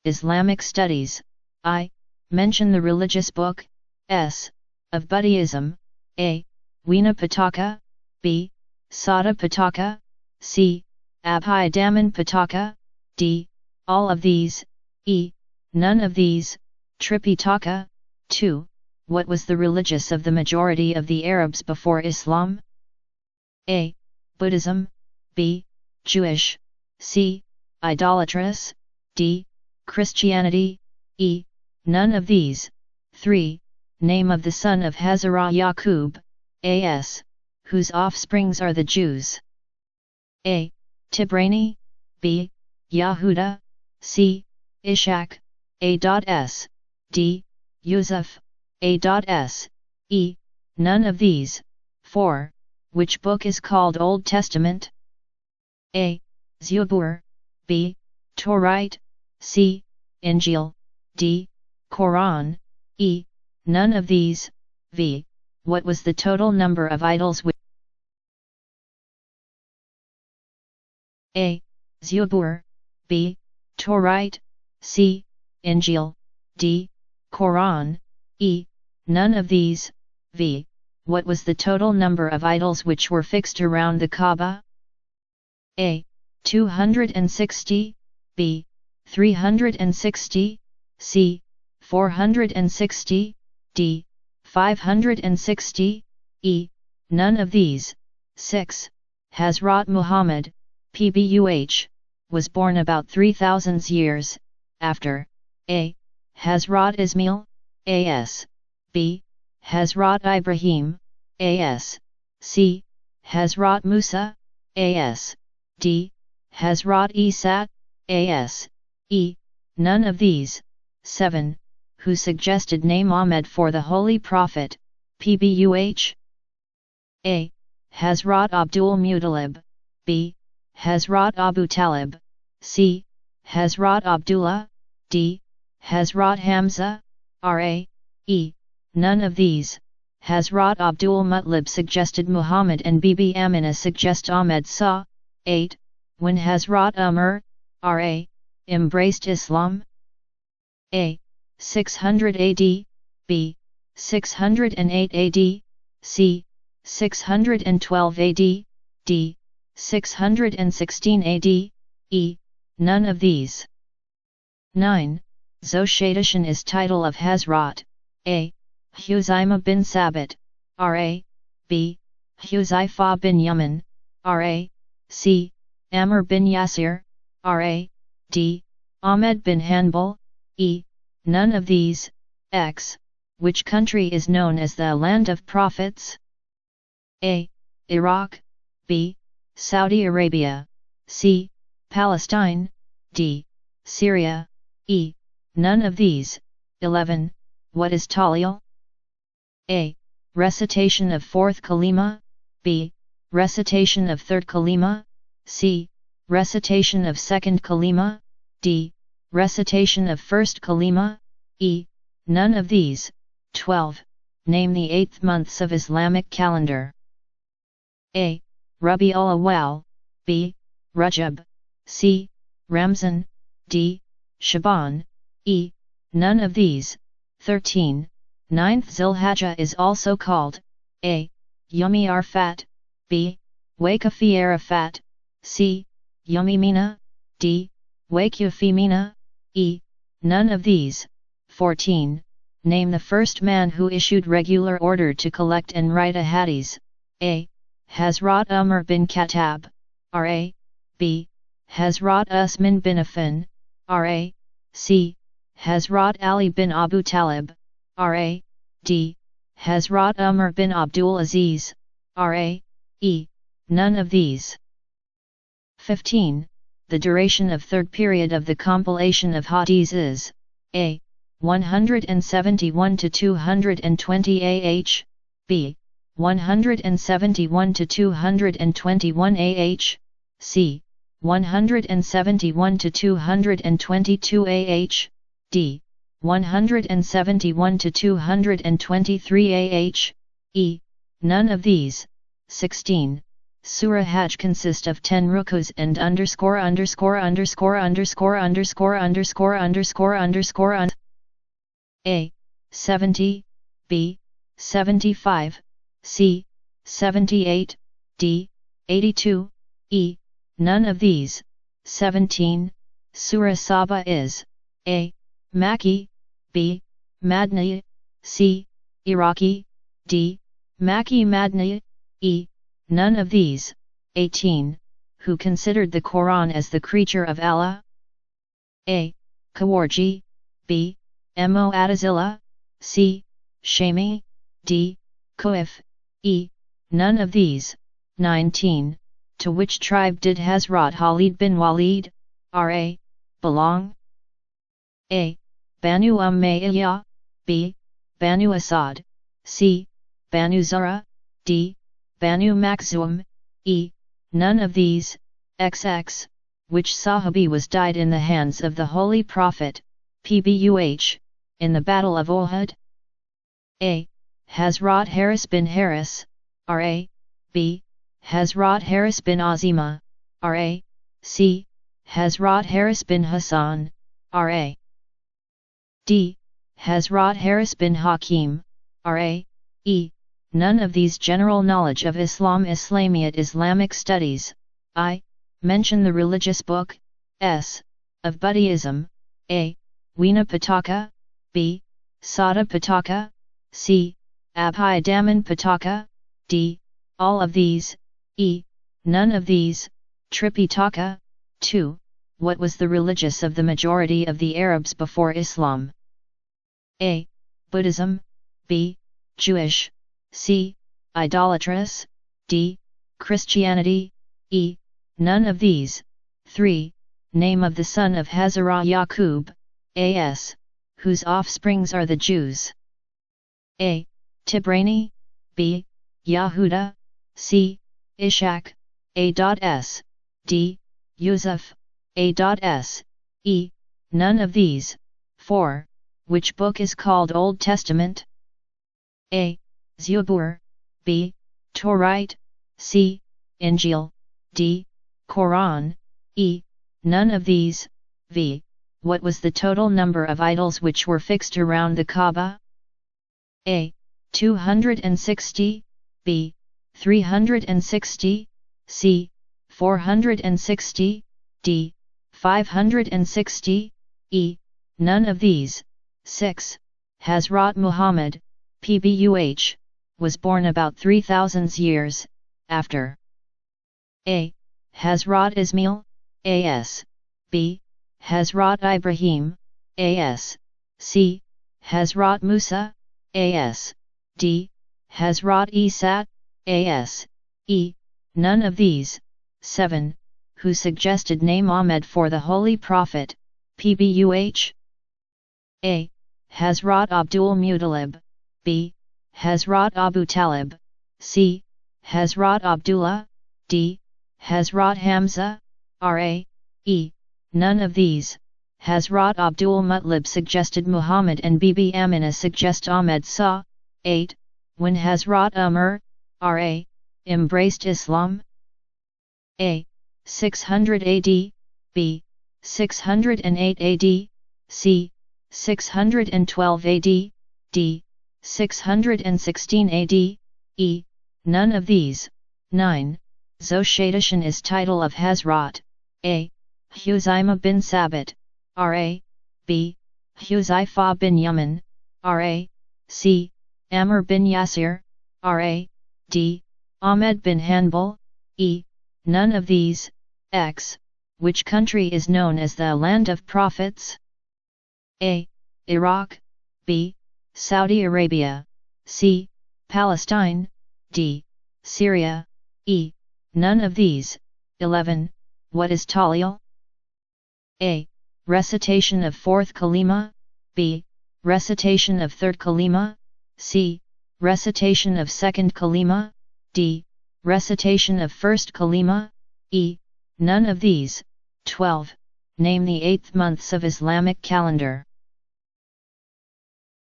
Islamic Studies. I. Mention the religious book. S. Of Buddhism. A. Veena Pitaka. B. Sada Pitaka. C. Abhayadaman Pitaka. D. All of these. E. None of these. Tripitaka. 2. What was the religious of the majority of the Arabs before Islam? A. Buddhism. B. Jewish. C. Idolatrous. D. Christianity. E. None of these. 3. Name of the son of Hazara Yaqub, A.S., whose offsprings are the Jews. A. Tibrani. B. Yahuda. C. Ishaq. A.S. D. Yusuf. A.S. E. None of these. 4. Which book is called Old Testament? A. Zubur. B. Torite. C. Injil. D. Quran. E. None of these. V. What was the total number of idols which A. Zubur. B. Torite. C. Injil. D. Quran. E. None of these. V. What was the total number of idols which were fixed around the Kaaba? A. 260. B. 360. C. 460. D. 560. E. None of these. 6. Hazrat Muhammad, Pbuh, was born about 3000 years after A. Hazrat Ismail, A.S. B. Hazrat Ibrahim, A.S. C. Hazrat Musa, A.S. D. Hazrat Isa, A.S. E. None of these. 7. Who suggested name Ahmed for the Holy Prophet, Pbuh? A. Hazrat Abdul Muttalib. B. Hazrat Abu Talib. C. Hazrat Abdullah. D. Hazrat Hamza. R.A. E. None of these. Hazrat Abdul Muttalib suggested Muhammad and Bibi Amina suggest Ahmed Sa. 8. When Hazrat Umar, R.A., embraced Islam? A. 600 AD. B. 608 AD. C. 612 AD. D. 616 AD. E. None of these. 9. Zoshadishan is title of Hazrat A. Huzaima bin Sabit, R.A. B. Huzaifa bin Yaman, R.A. C. Amr bin Yasir, R.A. D. Ahmed bin Hanbal. E. None of these. X. Which country is known as the Land of Prophets? A. Iraq. B. Saudi Arabia. C. Palestine. D. Syria. E. None of these. 11. What is Tahleel? A. Recitation of fourth kalima. B. Recitation of third kalima. C. Recitation of second kalima. D. Recitation of first kalima. E. None of these. 12. Name the 8th months of Islamic calendar. A. Rabi al-Awwal. B. Rajab. C. Ramzan. D. Shaban. E. None of these. 13. 9th Zilhajjah is also called A. Yawmi Arafat. B. Waqfi Arafat. C. Yawmi Mina. D. Waqfi Mina. E. None of these. 14. Name the first man who issued regular order to collect and write a hadith. A. Hazrat Umar bin Khattab. R.A. B. Hazrat Usman bin Affan. R.A. C. Hazrat Ali bin Abu Talib. R.A. D. Hazrat Umar bin Abdul Aziz. R.A. E. None of these. 15. The duration of third period of the compilation of hadiths is A. 171 to 220 AH. B. 171 to 221 AH. C. 171 to 222 AH. D. 171 to 223 AH. E. None of these. 16. Surah Hajj consist of 10 rukus and A. 70, B. 75, C. 78, D. 82, E. None of these. 17. Surah Saba is A. Makki, B. Madani, C. Iraqi, D. Makki Madani, E. None of these. 18. Who considered the Quran as the creature of Allah? A. Kawarji, B. Mu'tazila, C. Shami, D. Kuif, E. None of these. 19. To which tribe did Hazrat Khalid bin Walid, R.A., belong? A. Banu Umayyah, B. Banu Asad, C. Banu Zura, D. Banu Makhzum, E. None of these. XX. Which Sahabi was died in the hands of the Holy Prophet, PBUH, in the Battle of Uhud? A. Hazrat Haris bin Haris, R.A., B. Hazrat Haris bin Azima, R.A., C. Hazrat Haris bin Hassan, R.A., D. Hazrat Haris bin Hakim, R.A., E. None of these. General knowledge of Islam. Islamiyat Islamic studies. I. Mention the religious book, S. of Buddhism, A. Veena Pitaka, B. Sada Pitaka, C. Abhaydaman Pitaka, D. All of these, E. None of these. Tripitaka. 2. What was the religious of the majority of the Arabs before Islam? A. Buddhism, B. Jewish, C. Idolatrous, D. Christianity, E. None of these. 3. Name of the son of Hazrat Yaqub, A.S., whose offsprings are the Jews. A. Tibrani, B. Yahuda, C. Ishaq, A.S., D. Yusuf, A.S., E. None of these. 4. Which book is called Old Testament? A. Zabur, B. Torah, C. Injil, D. Quran, E. None of these. V. What was the total number of idols which were fixed around the Kaaba? A. 260, B. 360, C. 460, D. 560, E. None of these. 6. Hazrat Muhammad, PBUH, was born about 3000 years after. A. Hazrat Ismail, A.S., B. Hazrat Ibrahim, A.S., C. Hazrat Musa, A.S., D. Hazrat Isa, A.S., E. None of these. 7. Who suggested name Ahmed for the Holy Prophet, PBUH? A. Hazrat Abdul Muttalib, B. Hazrat Abu Talib, C. Hazrat Abdullah, D. Hazrat Hamza, R.A., E. None of these. Hazrat Abdul Muttalib suggested Muhammad and Bibi Amina suggest Ahmed Sa. 8. When Hazrat Umar, R.A., embraced Islam? A. 600 AD, B. 608 AD, C. 612 AD, D. 616 AD, E. None of these. 9. Zoshadishan is title of Hazrat A. Huzaima bin Sabit, R.A., B. Huzaifa bin Yaman, R.A., C. Amr bin Yasir, R.A., D. Ahmed bin Hanbal, E. None of these. X. Which country is known as the Land of Prophets? A. Iraq, B. Saudi Arabia, C. Palestine, D. Syria, E. None of these. 11. What is Tahleel? A. Recitation of fourth kalima, B. Recitation of third kalima, C. Recitation of second kalima, D. Recitation of first kalima, E. None of these. 12. Name the 8th months of Islamic calendar.